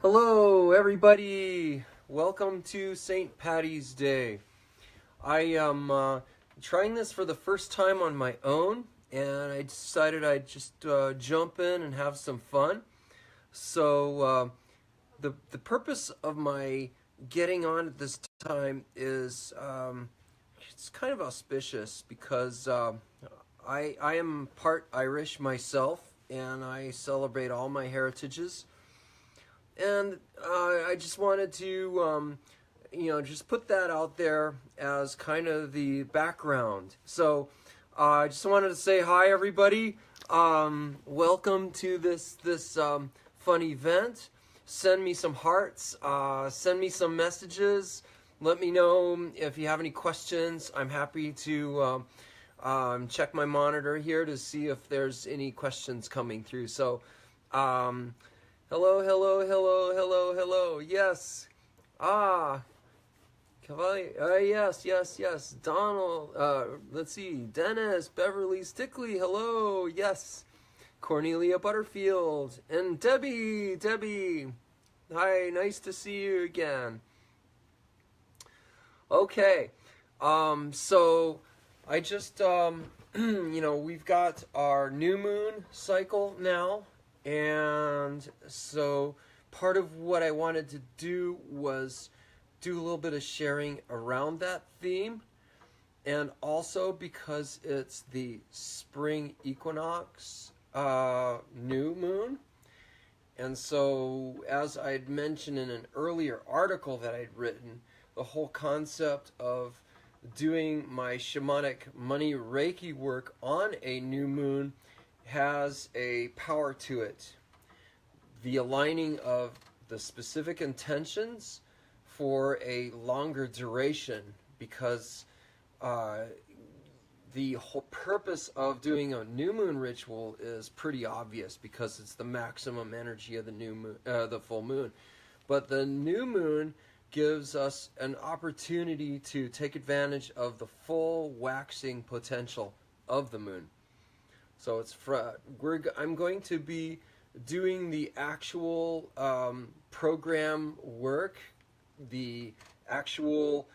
Hello, everybody. Welcome to St. Patty's Day. I am trying this for the first time on my own, and I decided I'd just jump in and have some fun. So the purpose of my getting on at this time is it's kind of auspicious because I am part Irish myself, and I celebrate all my heritages. And I just wanted to, just put that out there as kind of the background. So I just wanted to say hi, everybody. Welcome to this fun event. Send me some hearts. Send me some messages. Let me know if you have any questions. I'm happy to check my monitor here to see if there's any questions coming through. So. Hello. Yes. Yes. Donald. Let's see. Dennis, Beverly Stickley. Hello. Yes. Cornelia Butterfield and Debbie. Hi. Nice to see you again. Okay. So I just we've got our new moon cycle now. And so part of what I wanted to do was do a little bit of sharing around that theme. And also because it's the Spring Equinox New Moon. And so as I'd mentioned in an earlier article that I'd written, the whole concept of doing my shamanic money Reiki work on a new moon has a power to it. The aligning of the specific intentions for a longer duration, because the whole purpose of doing a new moon ritual is pretty obvious because it's the maximum energy of the new moon, the full moon. But the new moon gives us an opportunity to take advantage of the full waxing potential of the moon. So I'm going to be doing the actual program work, the actual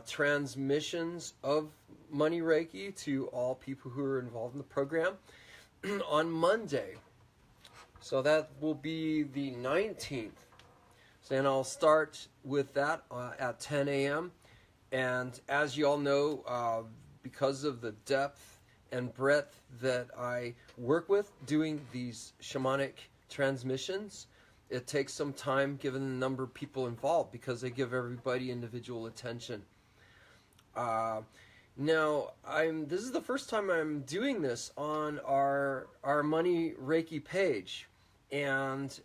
transmissions of Money Reiki to all people who are involved in the program on Monday. So that will be the 19th. And I'll start with that at 10 a.m. And as you all know, because of the depth and breadth that I work with doing these shamanic transmissions, it takes some time given the number of people involved because I give everybody individual attention. Now, this is the first time I'm doing this on our Money Reiki page, and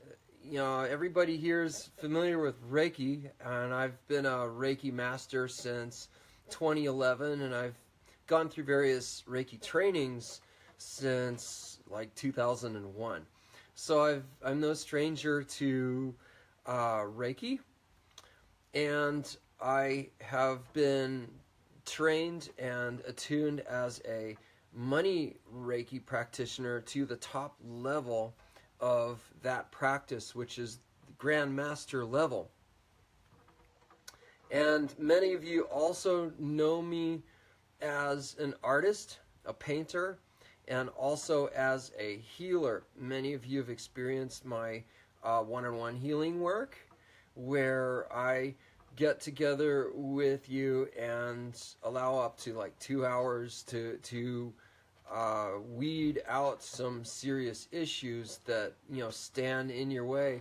everybody here is familiar with Reiki, and I've been a Reiki master since 2011, and I've gone through various Reiki trainings since like 2001. So I'm no stranger to Reiki, and I have been trained and attuned as a money Reiki practitioner to the top level of that practice, which is the Grand Master level. And many of you also know me as an artist, a painter, and also as a healer. Many of you have experienced my one-on-one healing work, where I get together with you and allow up to like 2 hours to weed out some serious issues that stand in your way.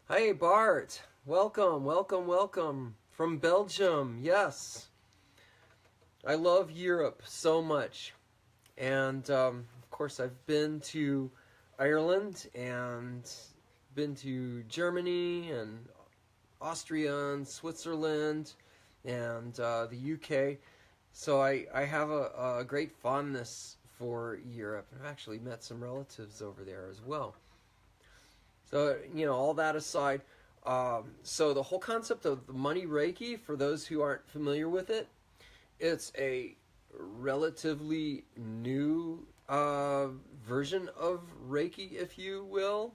Hey Bart, welcome from Belgium. Yes. I love Europe so much, and of course I've been to Ireland and been to Germany and Austria and Switzerland and the UK, so I have a great fondness for Europe. I've actually met some relatives over there as well. So all that aside, so the whole concept of the Money Reiki, for those who aren't familiar with it, it's a relatively new version of Reiki, if you will.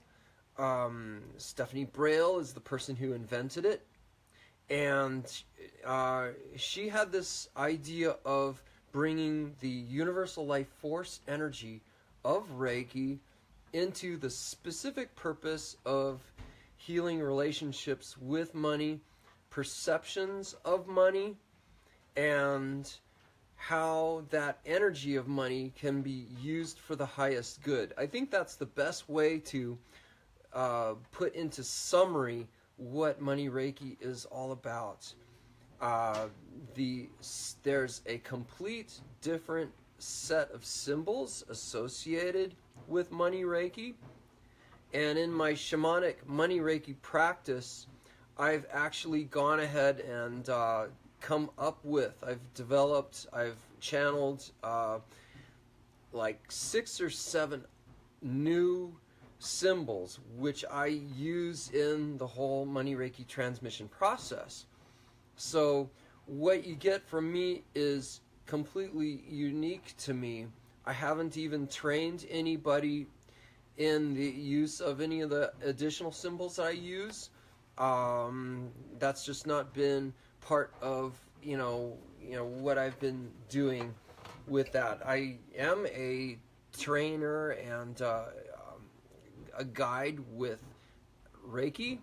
Stephanie Braille is the person who invented it, and she had this idea of bringing the universal life force energy of Reiki into the specific purpose of healing relationships with money, perceptions of money, and how that energy of money can be used for the highest good. I think that's the best way to put into summary what Money Reiki is all about. There's a complete different set of symbols associated with Money Reiki, and in my shamanic Money Reiki practice, I've actually gone ahead and come up with, I've channeled like 6 or 7 new symbols which I use in the whole Money Reiki transmission process. So what you get from me is completely unique to me. I haven't even trained anybody in the use of any of the additional symbols I use. That's just not been part of what I've been doing with that. I am a trainer and a guide with Reiki.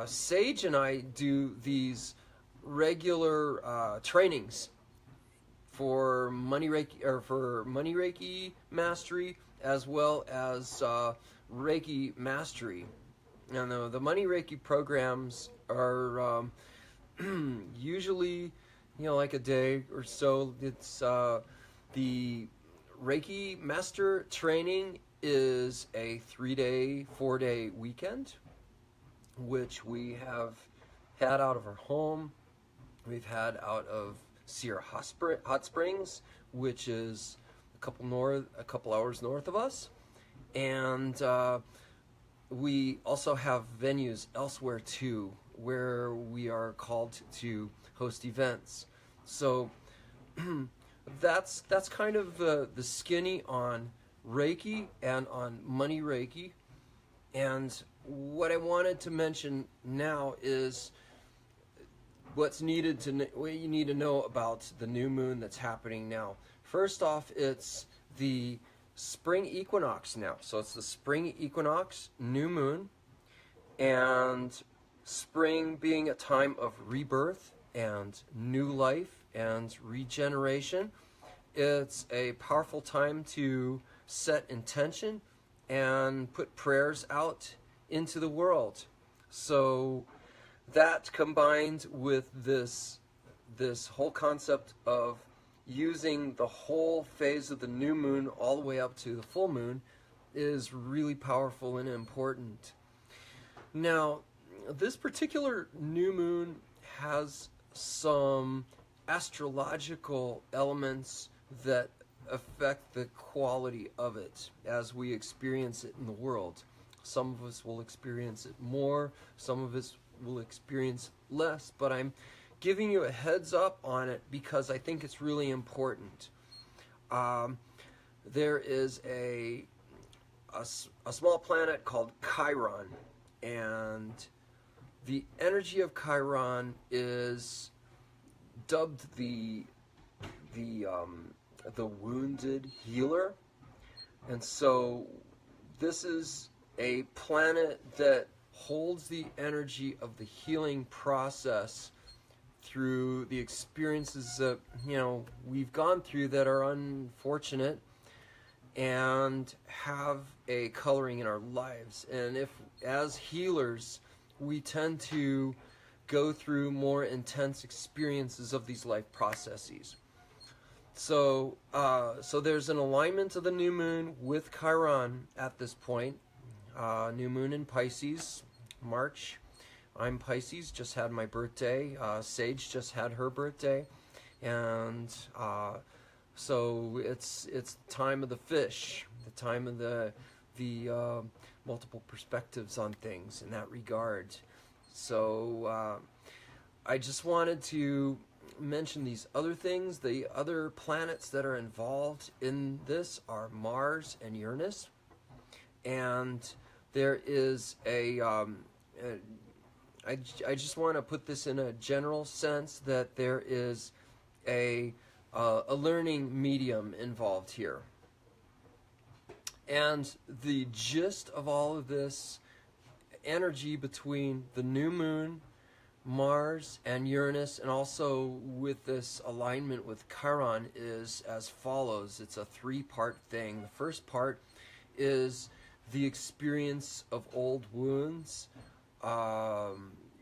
Sage and I do these regular trainings for Money Reiki mastery, as well as Reiki mastery. And the Money Reiki programs are usually, like a day or so. It's the Reiki master training is a 3-day, 4-day weekend, which we have had out of our home. We've had out of Sierra Hot Springs, which is a couple hours north of us, and we also have venues elsewhere too, where we are called to host events. So that's kind of the skinny on Reiki and on Money Reiki. And what I wanted to mention now is what you need to know about the new moon that's happening now. First off, it's the Spring Equinox now. So it's the Spring Equinox New Moon, and spring being a time of rebirth and new life and regeneration, it's a powerful time to set intention and put prayers out into the world. So that combined with this whole concept of using the whole phase of the new moon all the way up to the full moon is really powerful and important. Now, this particular new moon has some astrological elements that affect the quality of it as we experience it in the world. Some of us will experience it more, some of us will experience less, but I'm giving you a heads up on it because I think it's really important. There is a small planet called Chiron, and the energy of Chiron is dubbed the wounded healer. And so this is a planet that holds the energy of the healing process through the experiences that we've gone through that are unfortunate and have a coloring in our lives. And if as healers we tend to go through more intense experiences of these life processes. So there's an alignment of the new moon with Chiron at this point. New moon in Pisces, March. I'm Pisces, just had my birthday. Sage just had her birthday. And so it's the time of the fish, the time of the multiple perspectives on things in that regard. So I just wanted to mention these other things. The other planets that are involved in this are Mars and Uranus. And there is I just want to put this in a general sense that there is a learning medium involved here. And the gist of all of this energy between the new moon, Mars, and Uranus, and also with this alignment with Chiron, is as follows. It's a three-part thing. The first part is the experience of old wounds,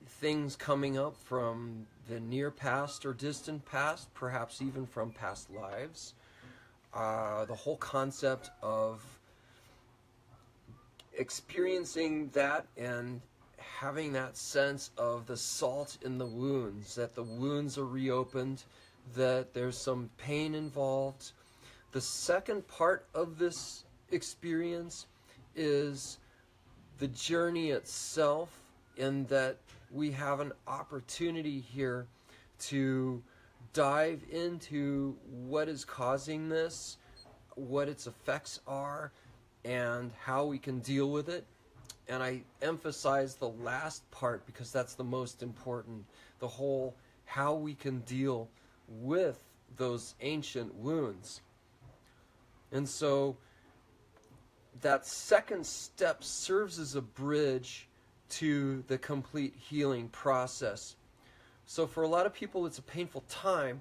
things coming up from the near past or distant past, perhaps even from past lives. The whole concept of experiencing that and having that sense of the salt in the wounds, that the wounds are reopened, that there's some pain involved. The second part of this experience is the journey itself, in that we have an opportunity here to dive into what is causing this, what its effects are, and how we can deal with it. And I emphasize the last part because that's the most important, the whole how we can deal with those ancient wounds. And so that second step serves as a bridge to the complete healing process. So for a lot of people, it's a painful time,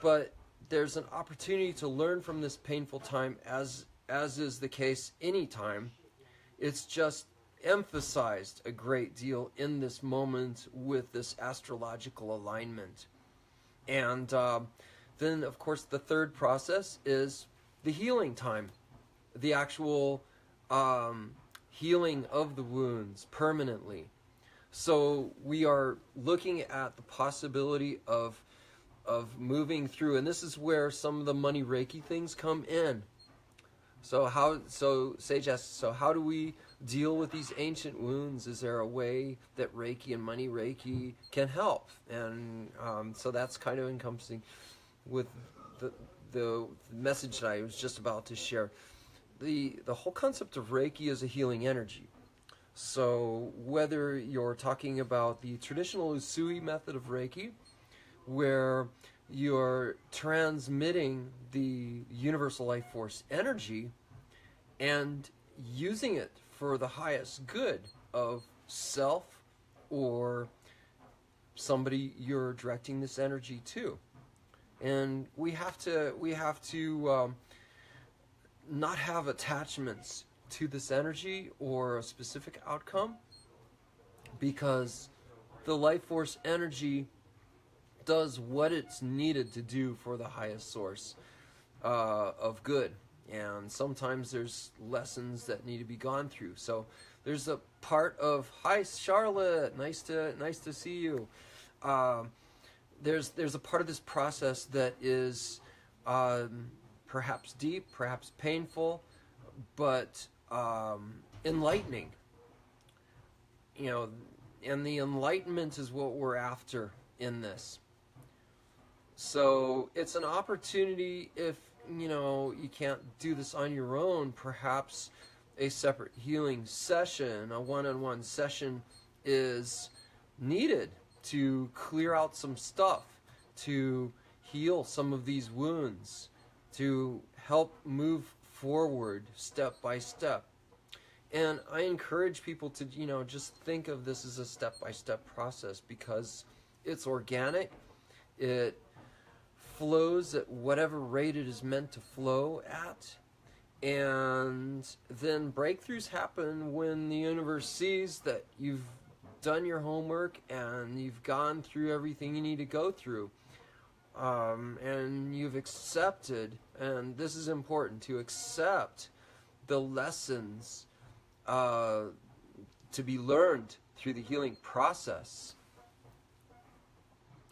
but there's an opportunity to learn from this painful time, as is the case anytime. It's just emphasized a great deal in this moment with this astrological alignment. And then, of course, the third process is the healing time, the actual healing of the wounds permanently. So we are looking at the possibility of moving through, and this is where some of the money Reiki things come in. So Sage asks, so how do we deal with these ancient wounds? Is there a way that Reiki and money Reiki can help? And so that's kind of encompassing with the message that I was just about to share. The whole concept of Reiki is a healing energy. So whether you're talking about the traditional Usui method of Reiki, where you're transmitting the universal life force energy and using it for the highest good of self or somebody you're directing this energy to. And we have to not have attachments to this energy or a specific outcome, because the life force energy does what it's needed to do for the highest source of good. And sometimes there's lessons that need to be gone through. So there's a part of, hi Charlotte, nice to see you. There's a part of this process that is perhaps deep, perhaps painful, but enlightening. And the enlightenment is what we're after in this. So it's an opportunity, if you can't do this on your own, perhaps a separate healing session, a one-on-one session is needed to clear out some stuff, to heal some of these wounds, to help move forward step by step. And I encourage people to, just think of this as a step-by-step process, because it's organic. It flows at whatever rate it is meant to flow at. And then breakthroughs happen when the universe sees that you've done your homework and you've gone through everything you need to go through. And you've accepted, and this is important, to accept the lessons to be learned through the healing process.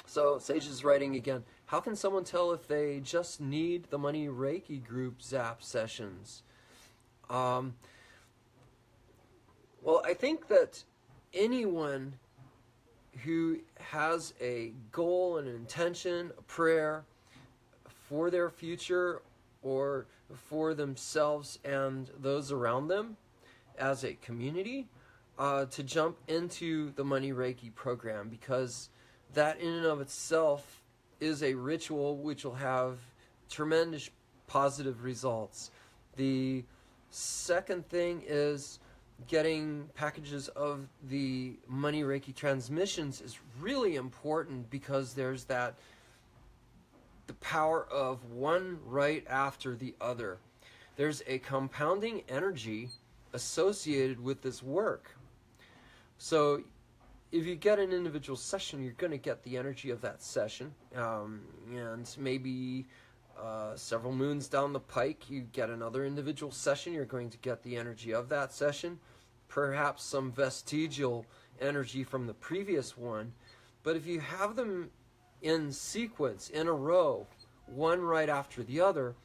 So Sage is writing again, how can someone tell if they just need the Money Reiki group Zap sessions? Well, I think that anyone who has a goal, an intention, a prayer for their future or for themselves and those around them, as a community to jump into the Money Reiki program, because that in and of itself is a ritual which will have tremendous positive results. The second thing is getting packages of the Money Reiki transmissions is really important, because there's the power of one right after the other. There's a compounding energy associated with this work. So if you get an individual session, you're going to get the energy of that session, and maybe several moons down the pike, you get another individual session, you're going to get the energy of that session, perhaps some vestigial energy from the previous one. But if you have them in sequence, in a row, one right after the other,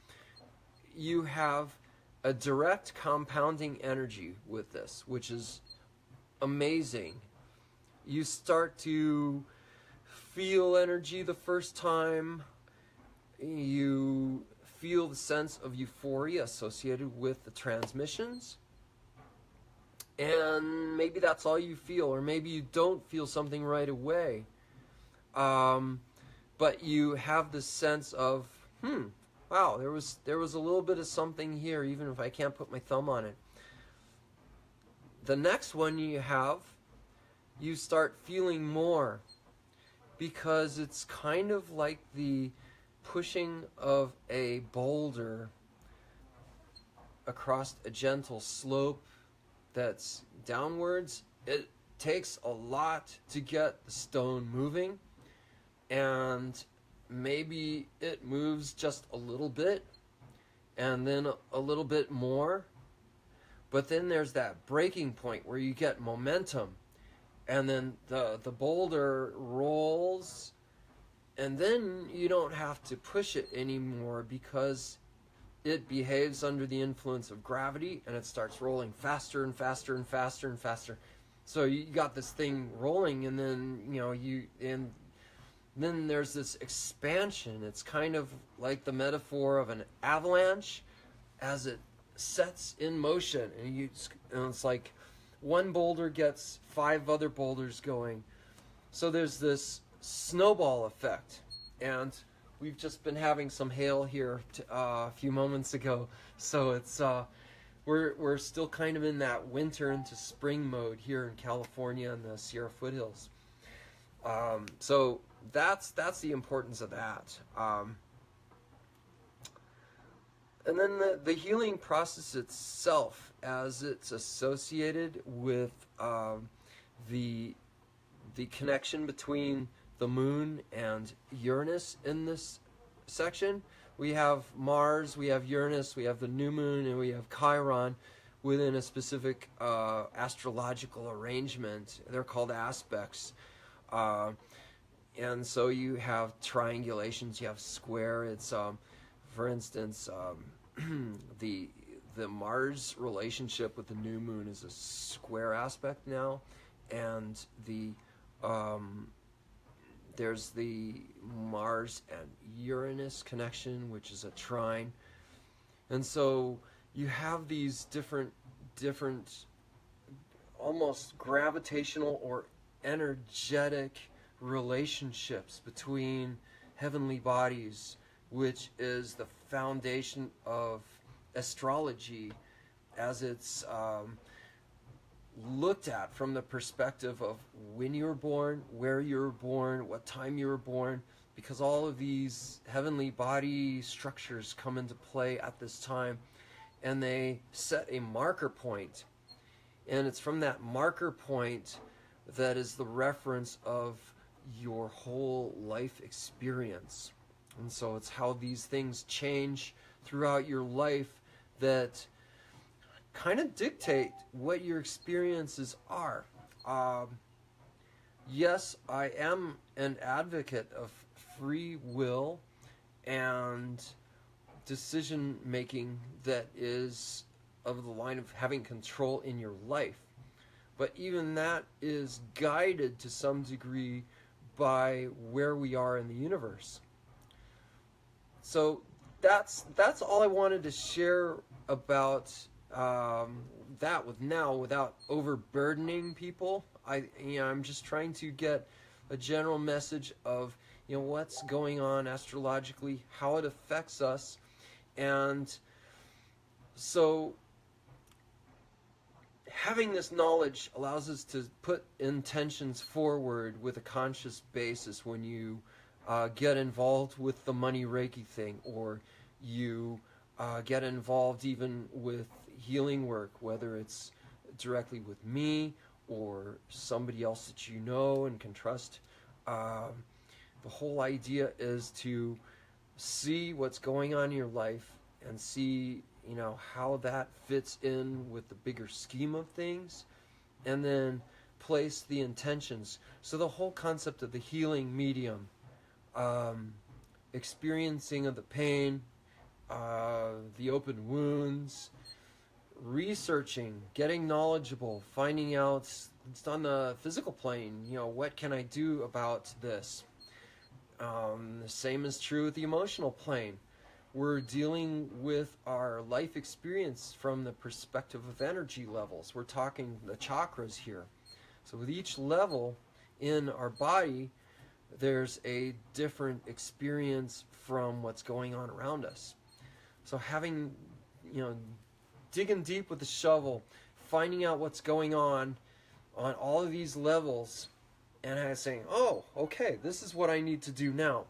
you have a direct compounding energy with this, which is amazing. You start to feel energy the first time. You feel the sense of euphoria associated with the transmissions. And maybe that's all you feel, or maybe you don't feel something right away. But you have this sense of, wow, there was a little bit of something here, even if I can't put my thumb on it. The next one you start feeling more, because it's kind of like the pushing of a boulder across a gentle slope that's downwards. It takes a lot to get the stone moving, and maybe it moves just a little bit, and then a little bit more, but then there's that breaking point where you get momentum, and then the boulder rolls, and then you don't have to push it anymore, because it behaves under the influence of gravity, and it starts rolling faster and faster and faster and faster. So you got this thing rolling, and then then there's this expansion. It's kind of like the metaphor of an avalanche as it sets in motion, and it's like one boulder gets 5 other boulders going. So there's this snowball effect, and we've just been having some hail here a few moments ago, so it's we're still kind of in that winter into spring mode here in California and the Sierra foothills. So that's the importance of that. And then the healing process itself, as it's associated with the connection between the moon and Uranus in this section. We have Mars, we have Uranus, we have the new moon, and we have Chiron within a specific astrological arrangement. They're called aspects. And so you have triangulations, you have square. It's, for instance, the Mars relationship with the new moon is a square aspect now, and there's the Mars and Uranus connection, which is a trine. And so you have these different almost gravitational or energetic relationships between heavenly bodies, which is the foundation of astrology as it's looked at from the perspective of when you were born, where you were born, what time you were born, because all of these heavenly body structures come into play at this time, and they set a marker point. And it's from that marker point that is the reference of your whole life experience. And so it's how these things change throughout your life that kind of dictate what your experiences are. Yes, I am an advocate of free will and decision making that is of the line of having control in your life. But even that is guided to some degree by where we are in the universe. So that's all I wanted to share about that without overburdening people. I'm just trying to get a general message of what's going on astrologically, how it affects us, and so having this knowledge allows us to put intentions forward with a conscious basis when you get involved with the money Reiki thing, or you get involved even with healing work, whether it's directly with me or somebody else that you know and can trust. The whole idea is to see what's going on in your life and see how that fits in with the bigger scheme of things, and then place the intentions. So the whole concept of the healing medium, experiencing of the pain, the open wounds, researching, getting knowledgeable, finding out it's on the physical plane, what can I do about this? The same is true with the emotional plane. We're dealing with our life experience from the perspective of energy levels. We're talking the chakras here. So with each level in our body, there's a different experience from what's going on around us. So having, digging deep with the shovel, finding out what's going on all of these levels, and saying, oh, okay, this is what I need to do now.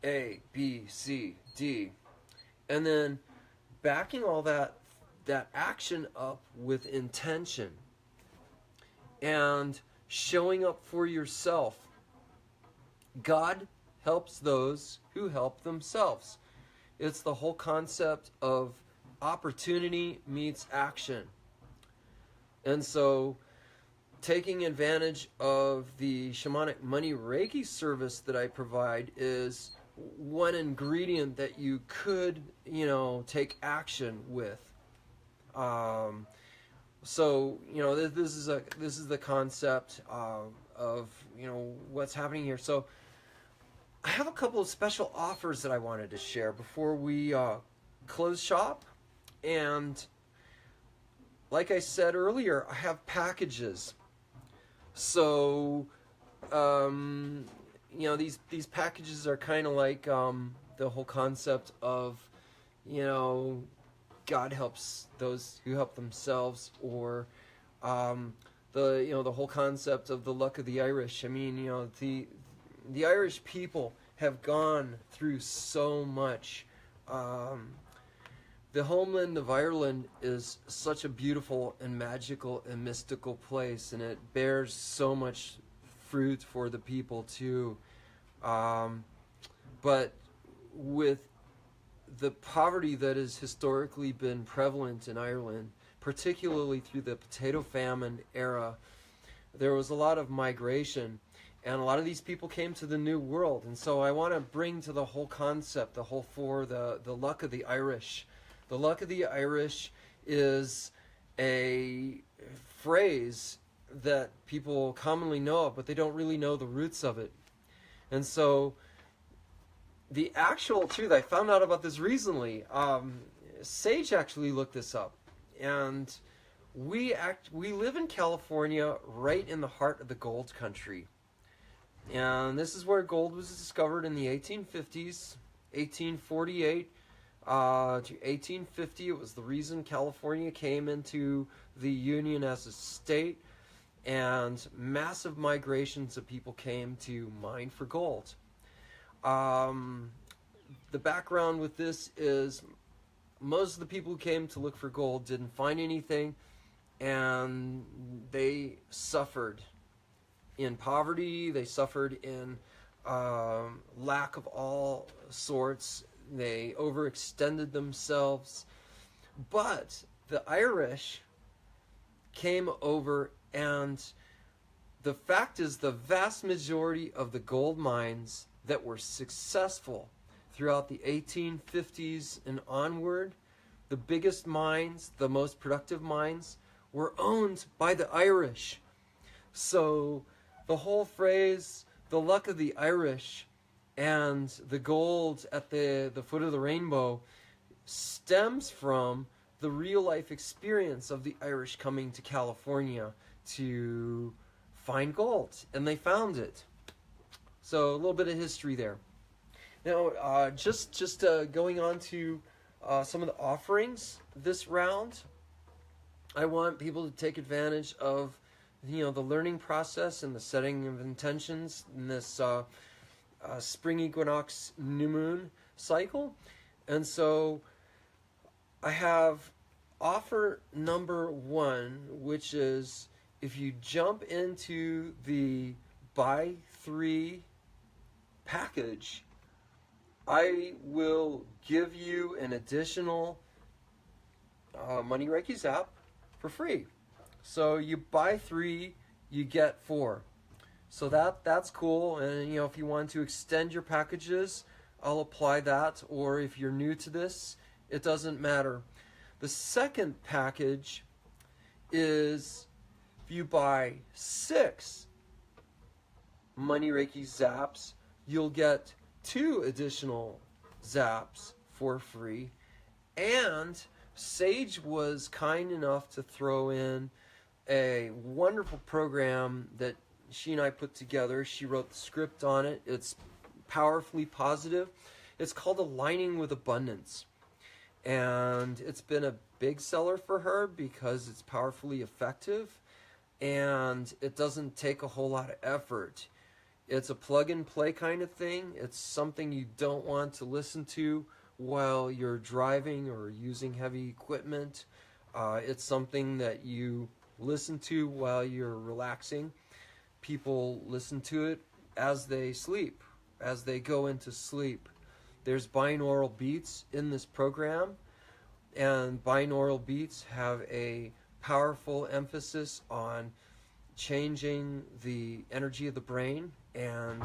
A, B, C, D. And then backing all that action up with intention and showing up for yourself. God helps those who help themselves. It's the whole concept of opportunity meets action. And so taking advantage of the shamanic money Reiki service that I provide is one ingredient that you could, take action with. So, this is the concept of what's happening here. So I have a couple of special offers that I wanted to share before we close shop. And like I said earlier, I have packages. So these packages are kind of like the whole concept of God helps those who help themselves, or the whole concept of the luck of the Irish. I mean, the Irish people have gone through so much. The homeland of Ireland is such a beautiful and magical and mystical place, and it bears so much fruit for the people too. But with the poverty that has historically been prevalent in Ireland, particularly through the potato famine era, there was a lot of migration, and a lot of these people came to the New World. And so I want to bring to the whole concept, the luck of the Irish. The luck of the Irish is a phrase that people commonly know of, but they don't really know the roots of it. And so the actual truth, I found out about this recently. Sage actually looked this up, and we live in California, right in the heart of the gold country. And this is where gold was discovered in the 1850s, 1848 to 1850. It was the reason California came into the Union as a state, and massive migrations of people came to mine for gold. The background with this is most of the people who came to look for gold didn't find anything, and they suffered in poverty. They suffered in lack of all sorts. They overextended themselves. But the Irish came over, and the fact is the vast majority of the gold mines that were successful throughout the 1850s and onward, the biggest mines, the most productive mines, were owned by the Irish. So the whole phrase, the luck of the Irish, and the gold at the foot of the rainbow stems from the real life experience of the Irish coming to California to find gold, and they found it. So a little bit of history there. Now, just going on to some of the offerings this round. I want people to take advantage of, the learning process and the setting of intentions in this Spring Equinox New Moon cycle. And so I have offer number 1, which is if you jump into the buy 3 package, I will give you an additional Money Reiki Zap for free. So you buy 3, you get 4. So that's cool. And if you want to extend your packages, I'll apply that. Or if you're new to this, it doesn't matter. The second package is if you buy 6 Money Reiki Zaps, you'll get 2 additional Zaps for free. And Sage was kind enough to throw in a wonderful program that she and I put together. She wrote the script on it. It's powerfully positive. It's called Aligning with Abundance. And it's been a big seller for her because it's powerfully effective and it doesn't take a whole lot of effort. It's a plug and play kind of thing. It's something you don't want to listen to while you're driving or using heavy equipment. It's something that you listen to while you're relaxing. People listen to it as they sleep, as they go into sleep. There's binaural beats in this program, and binaural beats have a powerful emphasis on changing the energy of the brain, and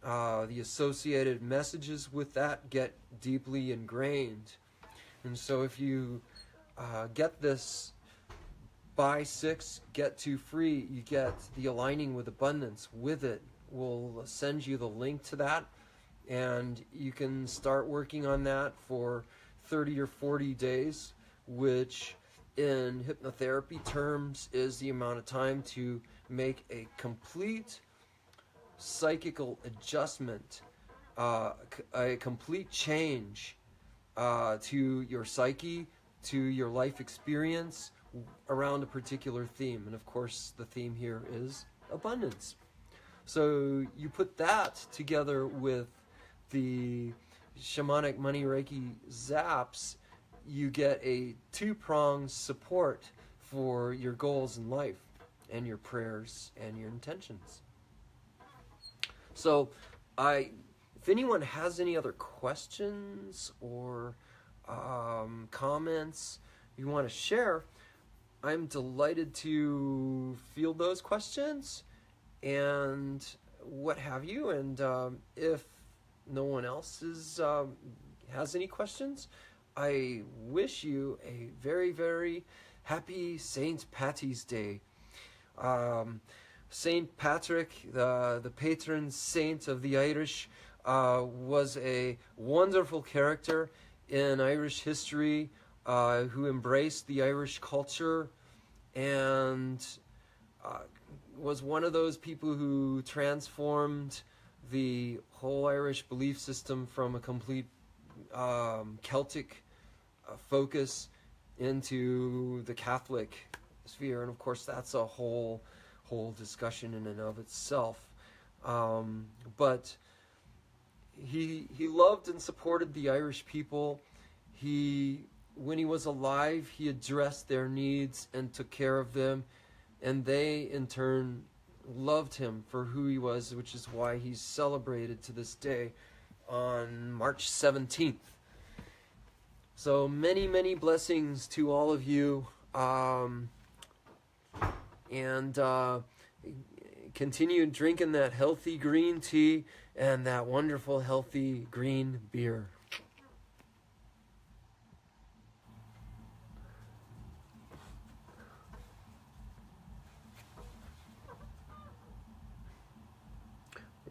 the associated messages with that get deeply ingrained. And so if you get this buy 6, get 2 free, you get the Aligning with Abundance with it. We'll send you the link to that, and you can start working on that for 30 or 40 days, which in hypnotherapy terms is the amount of time to make a complete psychical adjustment, a complete change to your psyche, to your life experience around a particular theme. And of course, the theme here is abundance. So you put that together with the Shamanic Money Reiki Zaps, you get a 2-pronged support for your goals in life and your prayers and your intentions. So if anyone has any other questions or comments you want to share, I'm delighted to field those questions and what have you. And if no one else has any questions, I wish you a very, very happy St. Patty's Day. St. Patrick, the patron saint of the Irish, was a wonderful character in Irish history who embraced the Irish culture and was one of those people who transformed the whole Irish belief system from a complete Celtic focus into the Catholic sphere. And of course, that's a whole discussion in and of itself. But he loved and supported the Irish people. When he was alive, he addressed their needs and took care of them, and they in turn loved him for who he was, which is why he's celebrated to this day on March 17th. So many, many blessings to all of you, and continue drinking that healthy green tea and that wonderful healthy green beer.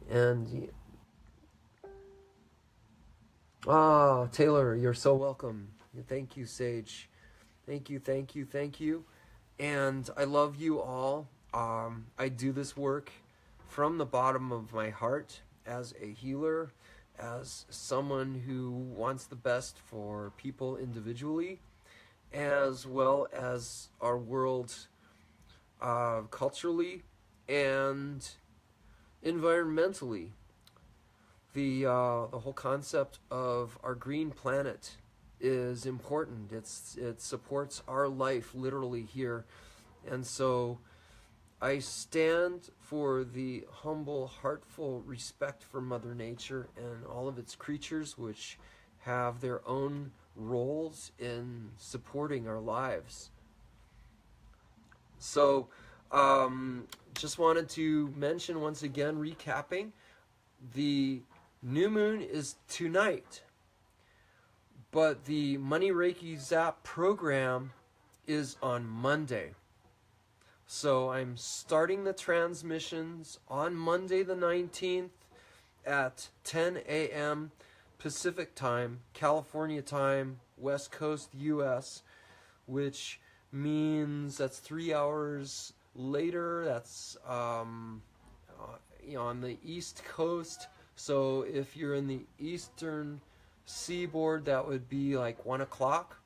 And Taylor, you're so welcome. Thank you, Sage. Thank you, thank you, thank you. And I love you all. I do this work from the bottom of my heart as a healer, as someone who wants the best for people individually, as well as our world culturally and environmentally. The whole concept of our green planet is important. It supports our life literally here, and so I stand for the humble, heartful respect for Mother Nature and all of its creatures, which have their own roles in supporting our lives. So, just wanted to mention once again, recapping, the new moon is tonight, but the Money Reiki Zap program is on Monday. So I'm starting the transmissions on Monday the 19th at 10 a.m. Pacific time, California time, West Coast US, which means that's 3 hours later. That's on the East Coast. So if you're in the Eastern Seaboard, that would be like 1 o'clock.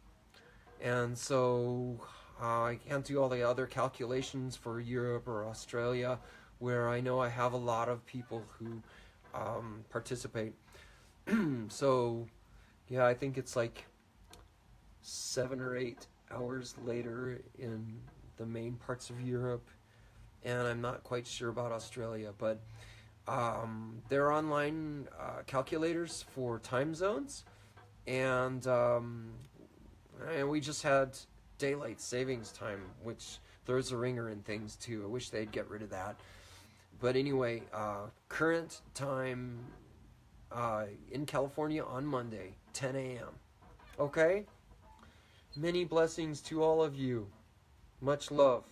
And so I can't do all the other calculations for Europe or Australia, where I know I have a lot of people who participate. So yeah, I think it's like 7 or 8 hours later in the main parts of Europe, and I'm not quite sure about Australia, but there are online calculators for time zones, and we just had daylight savings time, which throws a ringer in things too. I wish they'd get rid of that. But anyway, current time in California on Monday, 10 a.m. Okay? Many blessings to all of you. Much love.